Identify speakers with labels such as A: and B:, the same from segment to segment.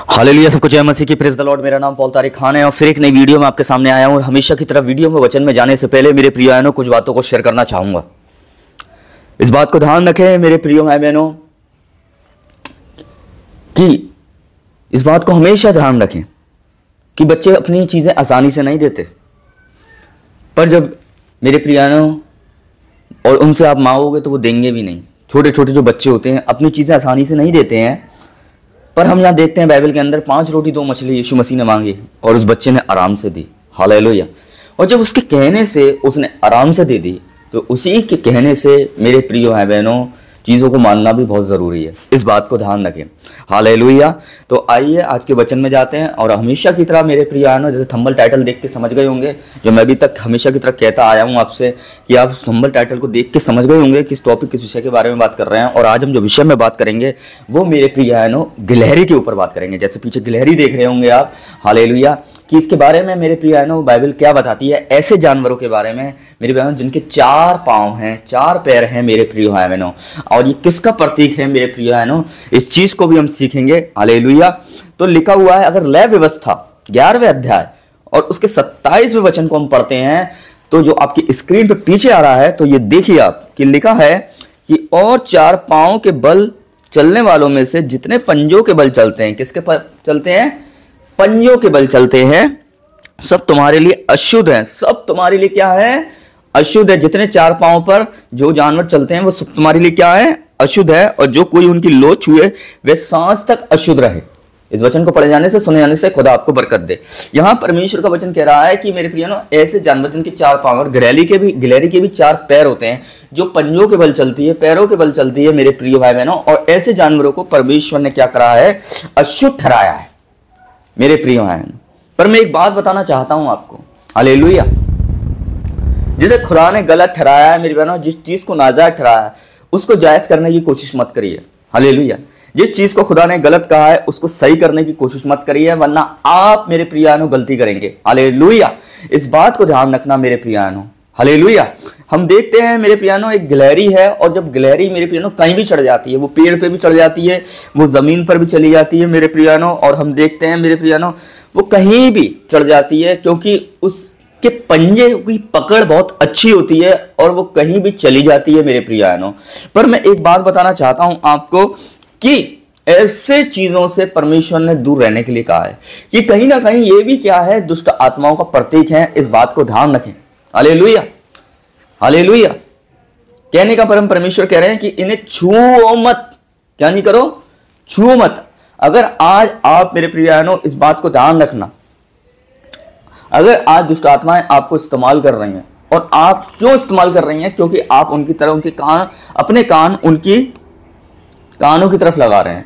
A: Hallelujah, सबको जय मसीह की। Praise the Lord. मेरा नाम पॉल तारिक खान है और फिर एक नई वीडियो में आपके सामने आया हूं। और हमेशा की तरह वीडियो में वचन में जाने से पहले मेरे प्रिय बहनों कुछ बातों को शेयर करना चाहूंगा। इस बात को ध्यान रखें मेरे प्रिय भाई बहनों कि इस बात को हमेशा ध्यान रखें कि बच्चे अपनी चीजें आसानी से नहीं देते, पर जब मेरे प्रिय बहनों और उनसे आप मांगोगे तो वो देंगे भी नहीं। छोटे छोटे जो बच्चे होते हैं अपनी चीजें आसानी से नहीं देते हैं, पर हम यहाँ देखते हैं बाइबल के अंदर 5 रोटी 2 मछली यीशु मसीह ने मांगी और उस बच्चे ने आराम से दी। हालेलुया। और जब उसके कहने से उसने आराम से दे दी, तो उसी के कहने से मेरे प्रिय भाई बहनों चीज़ों को मानना भी बहुत ज़रूरी है। इस बात को ध्यान रखें। हालेलुया। तो आइए आज के वचन में जाते हैं। और हमेशा की तरह मेरे प्रिय बहनों, जैसे थंबनेल टाइटल देख के समझ गए होंगे, जो मैं अभी तक हमेशा की तरह कहता आया हूँ आपसे कि आप थंबनेल टाइटल को देख के समझ गए होंगे किस टॉपिक किस विषय के बारे में बात कर रहे हैं। और आज हम जो विषय में बात करेंगे वो मेरे प्रिय बहनों गिलहरी के ऊपर बात करेंगे। जैसे पीछे गिलहरी देख रहे होंगे आप, हालेलुया, कि इसके बारे में मेरे प्रिय बहनों बाइबल क्या बताती है। ऐसे जानवरों के बारे में मेरे बहनों जिनके 4 पाँव हैं, 4 पैर हैं मेरे प्रिय भाई बहनों। और ये किसका प्रतीक है मेरे प्रिय बहनों, इस चीज को भी हम सीखेंगे। हालेलुया। तो लिखा हुआ है, अगर लय व्यवस्था 11वें अध्याय और उसके 27वें वचन को हम पढ़ते हैं, तो जो आपकी स्क्रीन पे पीछे आ रहा है, तो ये देखिए आप कि लिखा है कि और 4 पाँव के बल चलने वालों में से जितने पंजों के बल चलते हैं, किसके चलते हैं? पंजों के बल चलते हैं, सब तुम्हारे लिए अशुद्ध हैं। सब तुम्हारे लिए क्या है? अशुद्ध है। जितने 4 पाँव पर जो जानवर चलते हैं वो सब तुम्हारे लिए क्या है? अशुद्ध है। और जो कोई उनकी लोथ छुए वे सांस तक अशुद्ध रहे। इस वचन को पढ़े जाने से, सुने जाने से खुदा आपको बरकत दे। यहां परमेश्वर का वचन कह रहा है कि मेरे प्रियनों ऐसे जानवर जिनके 4 पाँव और गिलहरी के भी 4 पैर होते हैं, जो पंजों के बल चलती है, पैरों के बल चलती है मेरे प्रिय भाई बहनों। और ऐसे जानवरों को परमेश्वर ने क्या करा है? अशुद्ध ठहराया है मेरे प्रिय भाई बहनों। पर मैं एक बात बताना चाहता हूं आपको, हालेलुया, जिसे खुदा ने गलत ठहराया है मेरी बहनों, जिस चीज को नाजायज ठहराया है उसको जायज करने की कोशिश मत करिए। हालेलुया। जिस चीज को खुदा ने गलत कहा है उसको सही करने की कोशिश मत करिए, वरना आप मेरे प्रियानो गलती करेंगे। हालेलुया। इस बात को ध्यान रखना मेरे प्रियानो। हालेलुया। हम देखते हैं मेरे प्रियानो एक गिलहरी है, और जब गिलहरी मेरे प्रियानो कहीं भी चढ़ जाती है, वो पेड़ पे भी चढ़ जाती है, वो जमीन पर भी चली जाती है मेरे प्रियानो। और हम देखते हैं मेरे प्रियानो वो कहीं भी चढ़ जाती है, क्योंकि उसके पंजे की पकड़ बहुत अच्छी होती है और वो कहीं भी चली जाती है मेरे प्रियानो। पर मैं एक बात बताना चाहता हूं आपको कि ऐसे चीजों से परमेश्वर ने दूर रहने के लिए कहा है कि कहीं ना कहीं ये भी क्या है? दुष्ट आत्माओं का प्रतीक है। इस बात को ध्यान रखें। हालेलुया। हालेलुया। कहने का परम परमेश्वर कह रहे हैं कि इन्हें छुओ मत। क्या नहीं करो? छुओ मत। अगर आज आप मेरे प्रियानो इस बात को ध्यान रखना, अगर आज दुष्ट आत्माएं आपको इस्तेमाल कर रही हैं, और आप क्यों इस्तेमाल कर रही हैं? क्योंकि आप उनकी तरह उनके कान, अपने कान उनकी कानों की तरफ लगा रहे हैं,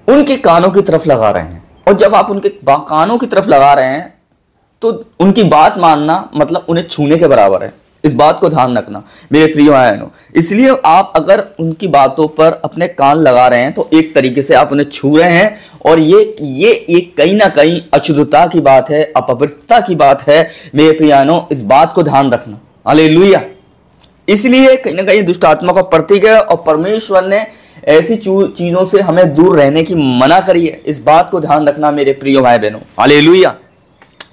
A: उनके कानों की तरफ लगा रहे हैं। और जब आप उनके कानों की तरफ लगा रहे हैं तो उनकी बात मानना मतलब उन्हें छूने के बराबर है। इस बात को ध्यान रखना मेरे प्रिय बहनों। इसलिए आप अगर उनकी बातों पर अपने कान लगा रहे हैं तो एक तरीके से आप उन्हें छू रहे हैं, और ये एक कहीं ना कहीं अशुद्धता की बात है, अपवित्रता की बात है मेरे प्रिय बहनों। इस बात को ध्यान रखना। हालेलुया। इसलिए कहीं ना कहीं दुष्ट आत्मा का प्रतीक है, और परमेश्वर ने ऐसी चीजों से हमें दूर रहने की मना करी है। इस बात को ध्यान रखना मेरे प्रिय भाई बहनों। हालेलुया।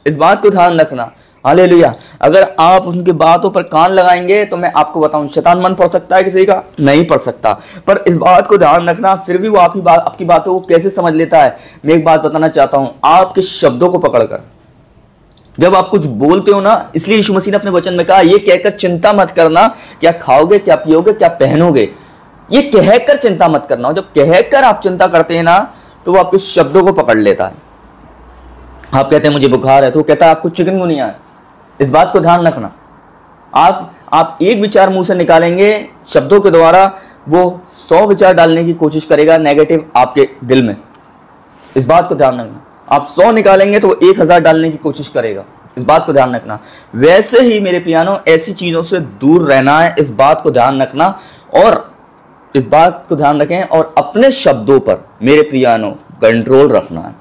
A: इस बात को ध्यान रखना। हालेलुया। अगर आप उनकी बातों पर कान लगाएंगे तो मैं आपको बताऊं, शैतान मन पढ़ सकता है किसी का? नहीं पढ़ सकता। पर इस बात को ध्यान रखना, फिर भी वो आपकी बातों को कैसे समझ लेता है? मैं एक बात बताना चाहता हूं, आपके शब्दों को पकड़कर जब आप कुछ बोलते हो ना, इसलिए यीशु मसीह ने अपने वचन में कहा, ये कहकर चिंता मत करना क्या खाओगे, क्या पियोगे, क्या पहनोगे। ये कहकर चिंता मत करना। और जब कहकर आप चिंता करते हैं ना, तो वो आपके शब्दों को पकड़ लेता है। आप कहते हैं मुझे बुखार है, तो वो कहता है आपको चिकनगुनिया है। इस बात को ध्यान रखना। आप एक विचार मुंह से निकालेंगे शब्दों के द्वारा, वो 100 विचार डालने की कोशिश करेगा नेगेटिव आपके दिल में। इस बात को ध्यान रखना। आप 100 निकालेंगे तो वो 1000 डालने की कोशिश करेगा। इस बात को ध्यान रखना। वैसे ही मेरे प्यानो ऐसी चीजों से दूर रहना है। इस बात को ध्यान रखना, और इस बात को ध्यान रखें, और अपने शब्दों पर मेरे प्रियानो कंट्रोल रखना है।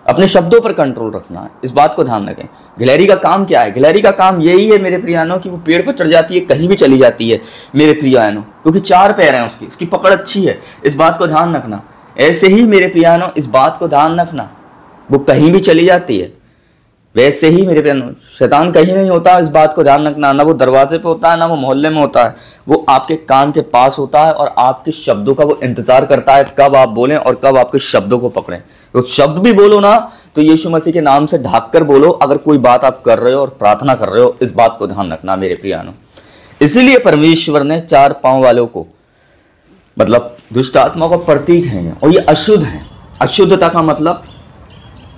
A: अपने शब्दों पर कंट्रोल रखना है। इस बात को ध्यान रखें। गिलहरी का काम क्या है? गिलहरी का काम यही है मेरे प्रियानो कि वो पेड़ पर चढ़ जाती है, कहीं भी चली जाती है मेरे प्रियानो, क्योंकि 4 पैर हैं उसकी पकड़ अच्छी है। इस बात को ध्यान रखना। ऐसे ही मेरे प्रियानो इस बात को ध्यान रखना, वो कहीं भी चली जाती है, वैसे ही मेरे प्यारे शैतान कहीं नहीं होता, इस बात को ध्यान रखना। ना वो दरवाजे पे होता है, ना वो मोहल्ले में होता है, वो आपके कान के पास होता है और आपके शब्दों का वो इंतजार करता है कब आप बोलें और कब आपके शब्दों को पकड़ें। तो शब्द भी बोलो ना तो यीशु मसीह के नाम से ढाक कर बोलो, अगर कोई बात आप कर रहे हो और प्रार्थना कर रहे हो, इस बात को ध्यान रखना मेरे प्रियानो। इसीलिए परमेश्वर ने 4 पांव वालों को, मतलब दुष्ट आत्मा का प्रतीक है और ये अशुद्ध है। अशुद्धता का मतलब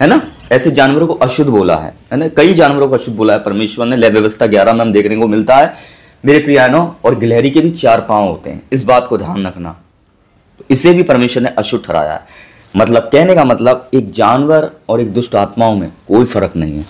A: है ना, ऐसे जानवरों को अशुद्ध बोला है ना, कई जानवरों को अशुद्ध बोला है परमेश्वर ने। लय व्यवस्था 11 में हम देखने को मिलता है मेरे प्रियानो। और गिलहरी के भी 4 पांव होते हैं, इस बात को ध्यान रखना। तो इसे भी परमेश्वर ने अशुद्ध ठहराया है। मतलब कहने का मतलब एक जानवर और एक दुष्ट आत्माओं में कोई फर्क नहीं है।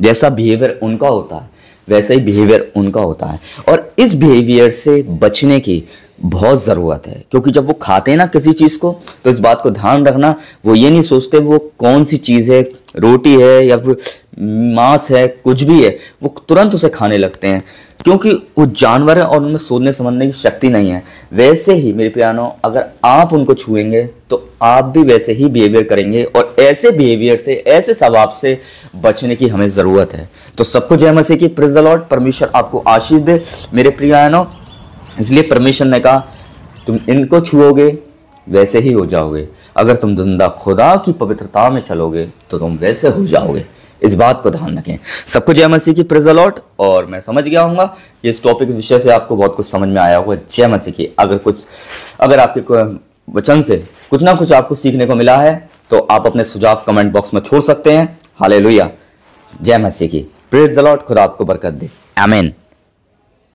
A: जैसा बिहेवियर उनका होता है वैसा ही बिहेवियर उनका होता है, और इस बिहेवियर से बचने की बहुत ज़रूरत है। क्योंकि जब वो खाते हैं ना किसी चीज़ को, तो इस बात को ध्यान रखना, वो ये नहीं सोचते वो कौन सी चीज़ है, रोटी है या फिर मांस है, कुछ भी है, वो तुरंत उसे खाने लगते हैं, क्योंकि वो जानवर है और उनमें सोचने समझने की शक्ति नहीं है। वैसे ही मेरे प्यारो, अगर आप उनको छुएंगे तो आप भी वैसे ही बिहेवियर करेंगे, और ऐसे बिहेवियर से, ऐसे स्वभाव से बचने की हमें ज़रूरत है। तो सबको जय मसीह की, प्रेज़ द लॉर्ड। परमेश्वर आपको आशीष दे मेरे प्रियानो। इसलिए परमेश्वर ने कहा तुम इनको छुओगे वैसे ही हो जाओगे, अगर तुम जिंदा खुदा की पवित्रता में चलोगे तो तुम वैसे हो जाओगे। इस बात को ध्यान रखें। सबको जय मसीह की, प्रेज़ द लॉर्ड। और मैं समझ गया हूँगा कि इस टॉपिक विषय से आपको बहुत कुछ समझ में आया होगा। जय मसीह की। अगर आपके वचन से कुछ ना कुछ आपको सीखने को मिला है तो आप अपने सुझाव कमेंट बॉक्स में छोड़ सकते हैं। हालेलुया। जय मसीह की, प्रेज़ द लॉर्ड। खुदा आपको बरकत दे। आमीन।